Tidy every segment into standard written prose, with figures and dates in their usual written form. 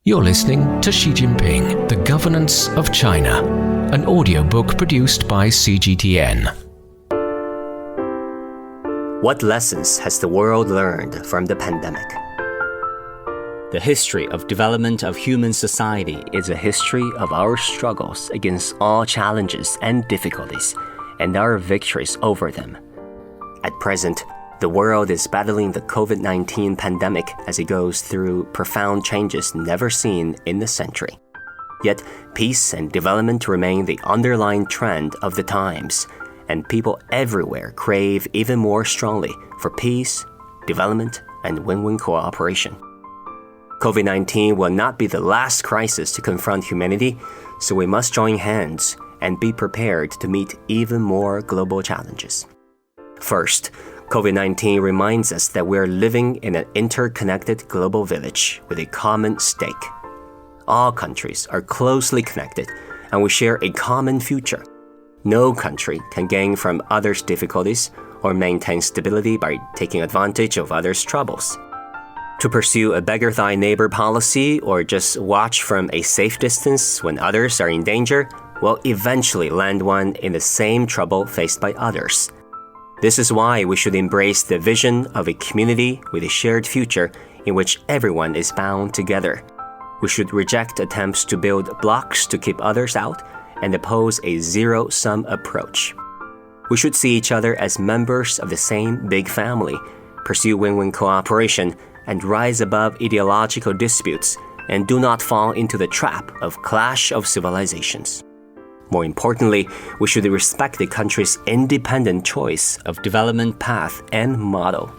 You're listening to Xi Jinping, The Governance of China, an audiobook produced by CGTN. What lessons has the world learned from the pandemic? The history of development of human society Is a history of our struggles against all challenges and difficulties, and our victories over them. At present, the world is battling the COVID-19 pandemic as it goes through profound changes never seen in a century. Yet, peace and development remain the underlying trend of the times, and people everywhere crave even more strongly for peace, development, and win-win cooperation. COVID-19 will not be the last crisis to confront humanity, so we must join hands and be prepared to meet even more global challenges. First, COVID-19 reminds us that we are living in an interconnected global village with a common stake. All countries are closely connected, and we share a common future. No country can gain from others' difficulties or maintain stability by taking advantage of others' troubles. To pursue a beggar-thy-neighbor policy or just watch from a safe distance when others are in danger will eventually land one in the same trouble faced by others. This is why we should embrace the vision of a community with a shared future in which everyone is bound together. We should reject attempts to build blocks to keep others out and oppose a zero-sum approach. We should see each other as members of the same big family, pursue win-win cooperation, and rise above ideological disputes, and do not fall into the trap of clash of civilizations. More importantly, we should respect the country's independent choice of development path and model.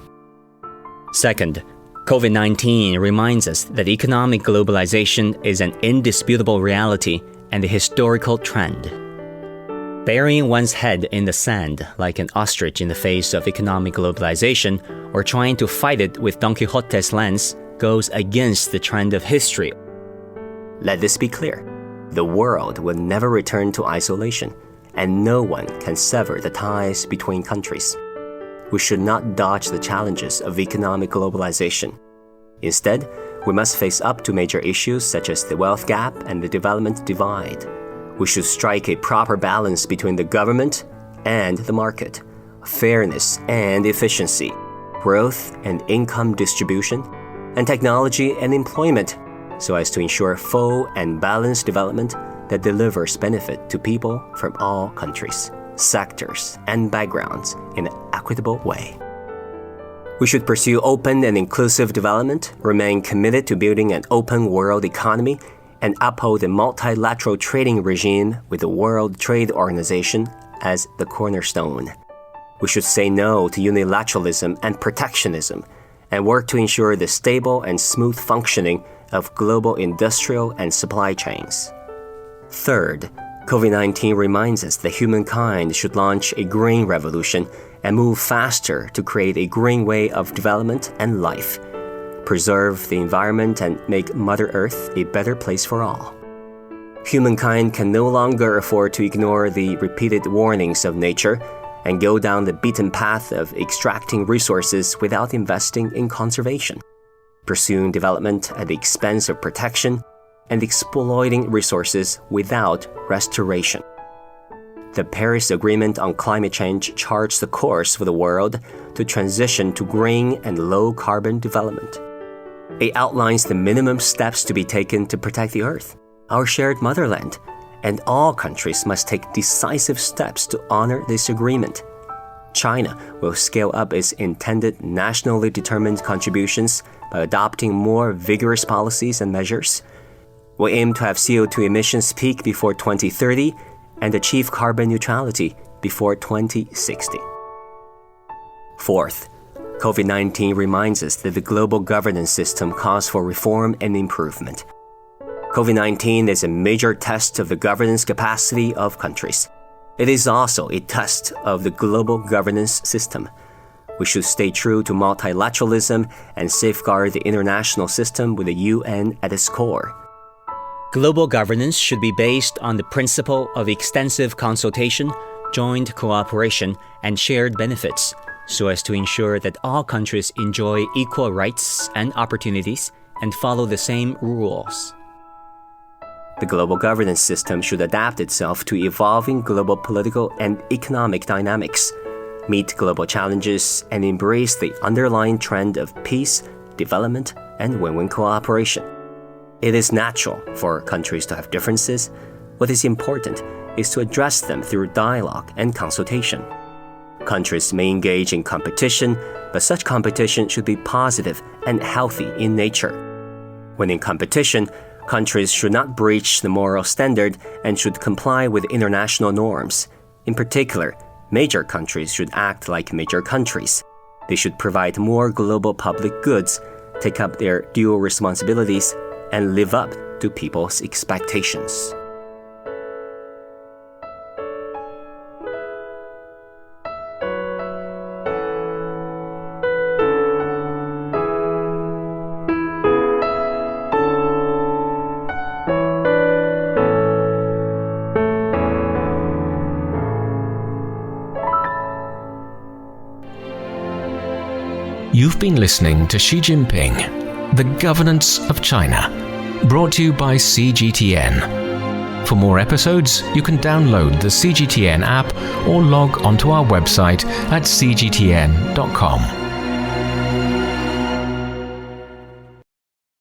Second, COVID-19 reminds us that economic globalization is an indisputable reality and a historical trend. Burying one's head in the sand like an ostrich in the face of economic globalization or trying to fight it with Don Quixote's lens goes against the trend of history. Let this be clear. The world will never return to isolation, and no one can sever the ties between countries. We should not dodge the challenges of economic globalization. Instead, we must face up to major issues such as the wealth gap and the development divide. We should strike a proper balance between the government and the market, fairness and efficiency, growth and income distribution, and technology and employment, so as to ensure full and balanced development that delivers benefit to people from all countries, sectors, and backgrounds in an equitable way. We should pursue open and inclusive development, remain committed to building an open world economy, and uphold a multilateral trading regime with the World Trade Organization as the cornerstone. We should say no to unilateralism and protectionism, and work to ensure the stable and smooth functioning of global industrial and supply chains. Third, COVID-19 reminds us that humankind should launch a green revolution and move faster to create a green way of development and life, preserve the environment and make Mother Earth a better place for all. Humankind can no longer afford to ignore the repeated warnings of nature and go down the beaten path of extracting resources without investing in conservation, pursuing development at the expense of protection, and exploiting resources without restoration. The Paris Agreement on climate change charts the course for the world to transition to green and low-carbon development. It outlines the minimum steps to be taken to protect the Earth, our shared motherland, and all countries must take decisive steps to honor this agreement. China will scale up its intended nationally determined contributions by adopting more vigorous policies and measures. We aim to have CO2 emissions peak before 2030 and achieve carbon neutrality before 2060. Fourth, COVID-19 reminds us that the global governance system calls for reform and improvement. COVID-19 is a major test of the governance capacity of countries. It is also a test of the global governance system. We should stay true to multilateralism and safeguard the international system with the UN at its core. Global governance should be based on the principle of extensive consultation, joint cooperation, and shared benefits, so as to ensure that all countries enjoy equal rights and opportunities and follow the same rules. The global governance system should adapt itself to evolving global political and economic dynamics, meet global challenges, and embrace the underlying trend of peace, development, and win-win cooperation. It is natural for countries to have differences. What is important is to address them through dialogue and consultation. Countries may engage in competition, but such competition should be positive and healthy in nature. When in competition, countries should not breach the moral standard and should comply with international norms. In particular, major countries should act like major countries. They should provide more global public goods, take up their dual responsibilities, and live up to people's expectations. You've been listening to Xi Jinping, The Governance of China, brought to you by CGTN. For more episodes, you can download the CGTN app or log onto our website at cgtn.com.